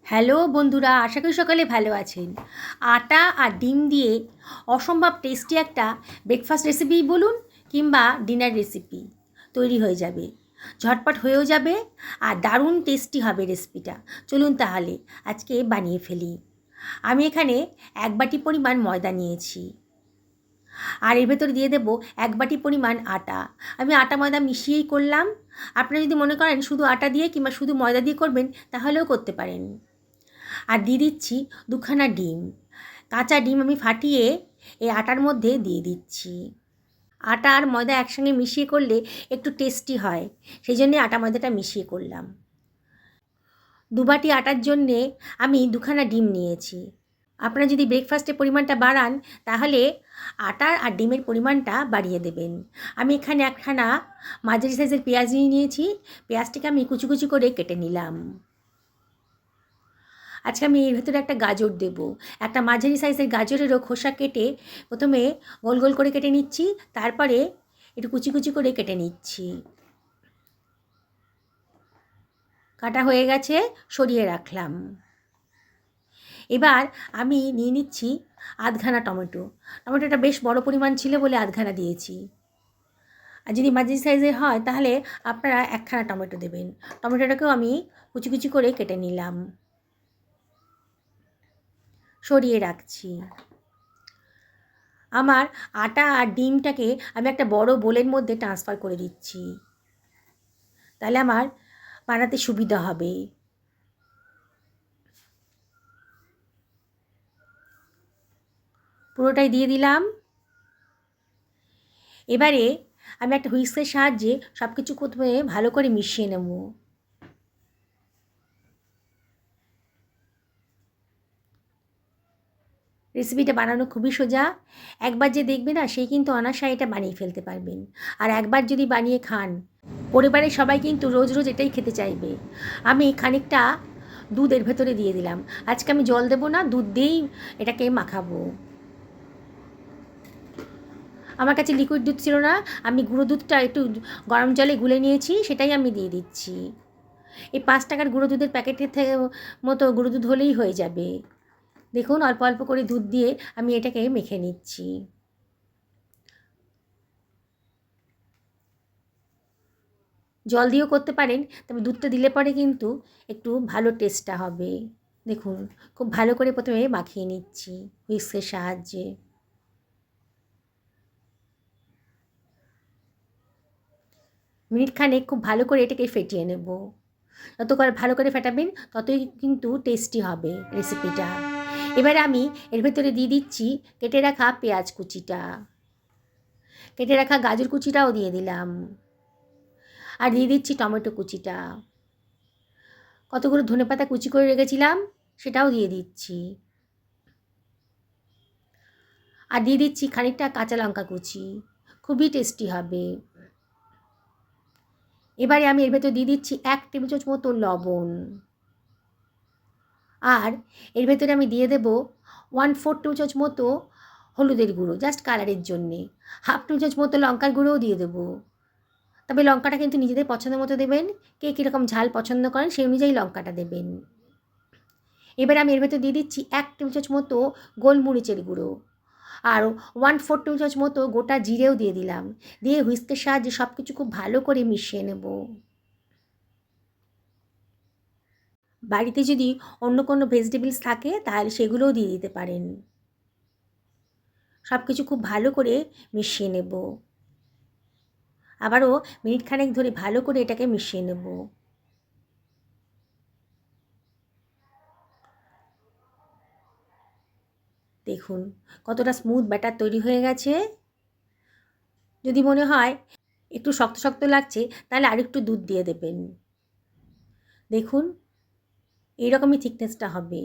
Hello বন্ধুরা, আশা করি সকালে ভালো আছেন। আটা আর ডিম দিয়ে অসম্ভব টেস্টি একটা ব্রেকফাস্ট রেসিপি বলুন কিংবা ডিনার রেসিপি তৈরি হয়ে যাবে, ঝটপট হয়েও যাবে আর দারুণ টেস্টি হবে রেসিপিটা। চলুন তাহলে আজকে বানিয়ে ফেলি। আমি এখানে 1 বাটি পরিমাণ ময়দা নিয়েছি আর এর ভেতরে দিয়ে দেবো 1 বাটি পরিমাণ আটা। আমি আটা ময়দা মিশিয়েই করলাম। আপনারা যদি মনে করেন শুধু আটা দিয়ে কিংবা শুধু ময়দা দিয়ে করবেন তাহলেও করতে পারেন। আর দিয়ে দিচ্ছি 2খানা ডিম। কাঁচা ডিম আমি ফাটিয়ে এই আটার মধ্যে দিয়ে দিচ্ছি। আটা আর ময়দা একসঙ্গে মিশিয়ে করলে একটু টেস্টি হয়, সেই জন্যে আটা ময়দাটা মিশিয়ে করলাম। 2 বাটি আটার জন্যে আমি 2খানা ডিম নিয়েছি। আপনারা যদি ব্রেকফাস্টের পরিমাণটা বাড়ান তাহলে আটার আর ডিমের পরিমাণটা বাড়িয়ে দেবেন। আমি এখানে একখানা মাঝারি সাইজের পেঁয়াজ নিয়েছি। পেঁয়াজটাকে আমি কুচি কুচি করে কেটে নিলাম। আজকে আমি এর ভেতরে একটা গাজর দেব। একটা মাঝারি সাইজের গাজরেরও খোসা কেটে প্রথমে গোল গোল করে কেটে নিচ্ছি, তারপরে একটু কুচি কুচি করে কেটে নিচ্ছি। কাটা হয়ে গেছে, সরিয়ে রাখলাম। এবার আমি নিয়ে নিচ্ছি আধখানা টমেটো। টমেটোটা বেশ বড় পরিমাণ ছিল বলে আধখানা দিয়েছি। আর যদি মাঝারি সাইজের হয় তাহলে আপনারা একখানা টমেটো দেবেন। টমেটোটাকেও আমি কুচি কুচি করে কেটে নিলাম, সরিয়ে রাখছি। আমার আটা আর ডিমটাকে আমি একটা বড় বোলের মধ্যে ট্রান্সফার করে দিচ্ছি, তাহলে আমার বানাতে সুবিধা হবে। পুরোটাই দিয়ে দিলাম। এবারে আমি একটা হুইস্কের সাহায্যে সব কিছু প্রথমে ভালো করে মিশিয়ে নেব। রেসিপিটা বানানো খুবই সোজা। একবার যে দেখবে না সেই কিন্তু অনায়াসে এটা বানিয়ে ফেলতে পারবেন। আর একবার যদি বানিয়ে খান, পরিবারের সবাই কিন্তু রোজ রোজ এটাই খেতে চাইবে। আমি খানিকটা দুধ এর ভেতরে দিয়ে দিলাম। আজকে আমি জল দেবো না, দুধ দিয়েই এটাকে মাখাবো। আমার কাছে লিকুইড দুধ ছিল না, আমি গুঁড়ো দুধটা একটু গরম জলে গুলে নিয়েছি, সেটাই আমি দিয়ে দিচ্ছি। এই 5 টাকার গুঁড়ো দুধের প্যাকেটের থেকে মতো গুঁড়ো দুধ হলেই হয়ে যাবে। দেখুন অল্প অল্প করে দুধ দিয়ে আমি এটাকে মেখে নিচ্ছি। জল দিয়েও করতে পারেন, তবে দুধটা দিলে পরে কিন্তু একটু ভালো টেস্টটা হবে। দেখুন খুব ভালো করে প্রথমে মাখিয়ে নিচ্ছি হুইস্কের সাহায্যে। মিনিট খানেক খুব ভালো করে এটাকে ফেটিয়ে নেব। যত ভালো করে ফেটাবেন ততই কিন্তু টেস্টি হবে রেসিপিটা। এবারে আমি এর ভেতরে দিয়ে দিচ্ছি কেটে রাখা পেঁয়াজ কুচিটা, কেটে রাখা গাজর কুচিটাও দিয়ে দিলাম, আর দিয়ে দিচ্ছি টমেটো কুচিটা। কতগুলো ধনেপাতা কুচি করে রেখেছিলাম সেটাও দিয়ে দিচ্ছি, আর দিয়ে দিচ্ছি খানিকটা কাঁচা লঙ্কা কুচি। খুবই টেস্টি হবে। এবারে আমি এর ভেতর দিয়ে দিচ্ছি 1 টেবিল চামচ মতো লবণ, আর এর ভেতরে আমি দিয়ে দেব 1/4 টেবিল চামচ মতো হলুদের গুঁড়ো, জাস্ট কালারের জন্যে। 1/2 টেবিল চামচ মতো লঙ্কার গুঁড়োও দিয়ে দেবো। তবে লঙ্কাটা কিন্তু নিজেদের পছন্দ মতো দেবেন, কে কীরকম ঝাল পছন্দ করেন সেই অনুযায়ী লঙ্কাটা দেবেন। এবারে আমি এর ভেতর দিয়ে দিচ্ছি 1 টেবিল চামচ মতো গোলমরিচের গুঁড়ো, আর 1/4 টেবিল চামচ মতো গোটা জিরেও দিয়ে দিলাম। দিয়ে হুইস্কের সাহায্যে সব কিছু খুব ভালো করে মিশিয়ে নেব। বাড়িতে যদি অন্য কোনো ভেজিটেবলস থাকে তাহলে সেগুলোও দিয়ে দিতে পারেন। সব কিছু খুব ভালো করে মিশিয়ে নেব। আবারও মিনিট খানেক ধরে ভালো করে এটাকে মিশিয়ে নেব। দেখুন কতটা স্মুথ ব্যাটার তৈরি হয়ে গেছে। যদি মনে হয় একটু শক্ত শক্ত লাগছে তাহলে আরেকটু দুধ দিয়ে দেবেন। দেখুন এইরকমই থিকনেসটা হবে।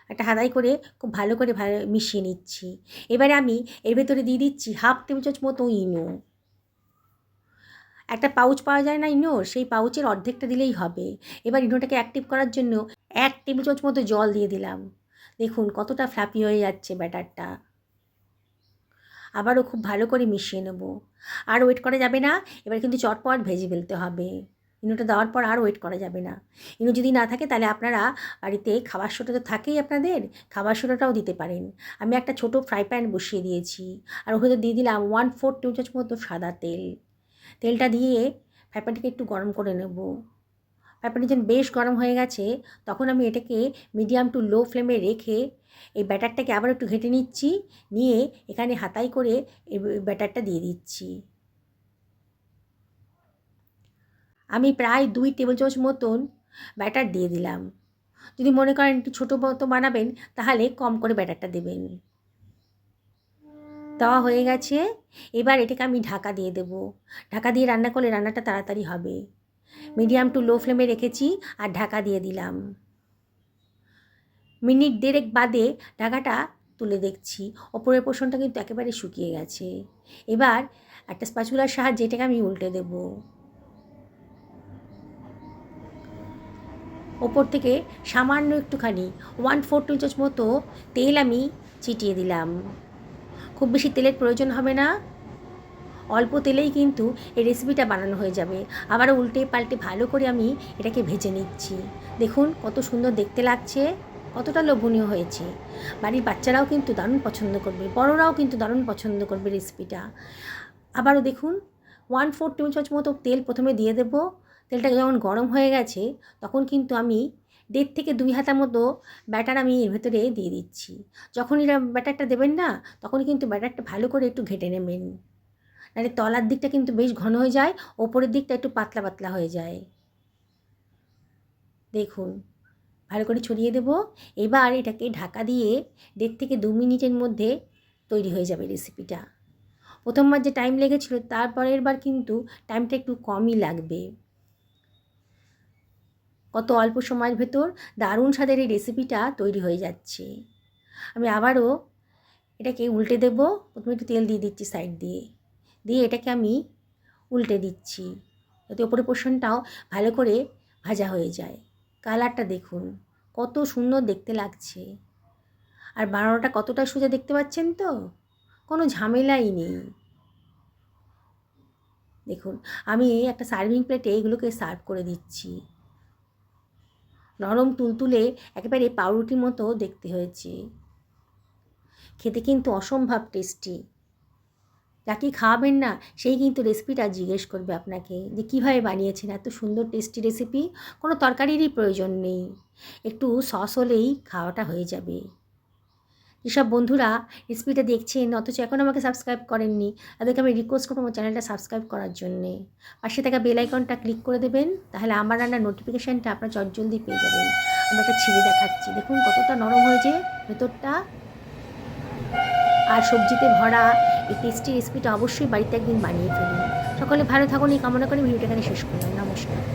একটা হাতায় করে খুব ভালো করে মিশিয়ে নিচ্ছি। এবারে আমি এর ভেতরে দিয়ে দিচ্ছি 1/2 টেবিল চামচ মতো ইনো। একটা পাউচ পাওয়া যায় না ইনোর, সেই পাউচের অর্ধেকটা দিলেই হবে। এবার ইনোটাকে অ্যাক্টিভ করার জন্য 1 টেবিল চামচ মতো জল দিয়ে দিলাম। দেখুন কতটা ফ্লাফি হয়ে যাচ্ছে ব্যাটারটা। আবারও খুব ভালো করে মিশিয়ে নেব। আর ওয়েট করা যাবে না, এবার কিন্তু চটপট ভেজে ফেলতে হবে। ইনোটা দেওয়ার পর আর ওয়েট করা যাবে না। ইনো যদি না থাকে তাহলে আপনারা বাড়িতে খাবার সোডা তো থাকেই আপনাদের, খাবার সোডাটাও দিতে পারেন। আমি একটা ছোটো ফ্রাই প্যান বসিয়ে দিয়েছি, আর ওখানে দিয়ে দিলাম 1/4 টেবিল চামচ মতো সাদা তেল। তেলটা দিয়ে ফ্রাই প্যানটাকে একটু গরম করে নেব। ফ্রাই প্যানটা যখন বেশ গরম হয়ে গেছে তখন আমি এটাকে মিডিয়াম টু লো ফ্লেমে রেখে এই ব্যাটারটাকে আবার একটু ঘেঁটে নিচ্ছি, নিয়ে এখানে হাতায় করে এই ব্যাটারটা দিয়ে দিচ্ছি। আমি প্রায় 2 টেবিল চামচ মতন ব্যাটার দিয়ে দিলাম। যদি মনে করেন একটু ছোটো মতো বানাবেন তাহলে কম করে ব্যাটারটা দেবেন। দেওয়া হয়ে গেছে, এবার এটাকে আমি ঢাকা দিয়ে দেব। ঢাকা দিয়ে রান্না করলে রান্নাটা তাড়াতাড়ি হবে। মিডিয়াম টু লো ফ্লেমে রেখেছি আর ঢাকা দিয়ে দিলাম। মিনিট 1.5 বাদে ঢাকাটা তুলে দেখছি, ওপরের পোর্শনটা কিন্তু একেবারে শুকিয়ে গেছে। এবার একটা স্প্যাচুলার সাহায্যে এটাকে আমি উল্টে দেব। ওপর থেকে সামান্য একটুখানি 1/4 টেবিল চামচ মতো তেল আমি ছিটিয়ে দিলাম। খুব বেশি তেলের প্রয়োজন হবে না, অল্প তেলেই কিন্তু এই রেসিপিটা বানানো হয়ে যাবে। আবার উল্টে পাল্টে ভালো করে আমি এটাকে ভেজে নিচ্ছি। দেখুন কত সুন্দর দেখতে লাগছে, কতটা লোভনীয় হয়েছে। বাড়ির বাচ্চারাও কিন্তু দারুণ পছন্দ করবে, বড়রাও কিন্তু দারুণ পছন্দ করবে রেসিপিটা। আবারও দেখুন 1/4 টেবিল চামচ মতো তেল প্রথমে দিয়ে দেব। তেলটা যখন গরম হয়ে গেছে তখন কিন্তু আমি 1.5 থেকে 2 হাতা মতো ব্যাটার আমি এর ভেতরে দিয়ে দিচ্ছি। যখন এরা ব্যাটারটা দেবেন না তখন কিন্তু ব্যাটারটা ভালো করে একটু ঘেঁটে নেবেন, নাহলে তলার দিকটা কিন্তু বেশ ঘন হয়ে যায়, ওপরের দিকটা একটু পাতলা পাতলা হয়ে যায়। দেখুন ভালো করে ছড়িয়ে দেব। এবার এটাকে ঢাকা দিয়ে 1.5 থেকে 2 মিনিটের মধ্যে তৈরি হয়ে যাবে রেসিপিটা। প্রথমবার যে টাইম লেগেছিল তারপরের বার কিন্তু টাইমটা একটু কমই লাগবে। কত অল্প সময়ের ভেতর দারুণ স্বাদের এই রেসিপিটা তৈরি হয়ে যাচ্ছে। আমি আবারও এটাকে উল্টে দেব। প্রথমে একটু তেল দিয়ে দিচ্ছি সাইড দিয়ে, দিয়ে এটাকে আমি উল্টে দিচ্ছি যাতে ওপরের পোর্শনটাও ভালো করে ভাজা হয়ে যায়। কালারটা দেখুন কত সুন্দর দেখতে লাগছে, আর বানানোটা কতটা সোজা দেখতে পাচ্ছেন তো, কোনো ঝামেলাই নেই। দেখুন আমি একটা সার্ভিং প্লেটে এগুলোকে সার্ভ করে দিচ্ছি। নরম তুলতুলে একেবারে পাউরুটির মতো দেখতে হয়েছে, খেতে কিন্তু অসম্ভব টেস্টি। যাকে খাওয়াবেন না সেই কিন্তু রেসিপিটা জিজ্ঞেস করবে আপনাকে যে কীভাবে বানিয়েছেন এত সুন্দর টেস্টি রেসিপি। কোনো তরকারিরই প্রয়োজন নেই, একটু সস হলেই খাওয়াটা হয়ে যাবে। যেসব বন্ধুরা রেসিপিটা দেখছেন অথচ এখন আমাকে সাবস্ক্রাইব করেননি, তাদেরকে আমি রিকোয়েস্ট করবো আমার চ্যানেলটা সাবস্ক্রাইব করার জন্যে। পাশে থাকা বেল আইকনটা ক্লিক করে দেবেন, তাহলে আমার রান্নার নোটিফিকেশানটা আপনার চটজলদি পেয়ে যাবেন। আমি একটা ছিঁড়ে দেখাচ্ছি, দেখুন কতটা নরম হয়েছে ভেতরটা, আর সবজিতে ভরা এই টেস্টি রেসিপিটা অবশ্যই বাড়িতে একদিন বানিয়ে ফেলুন। সকলে ভালো থাকুন এই কামনা করে ভিডিওটা এখানে শেষ করলাম। নমস্কার।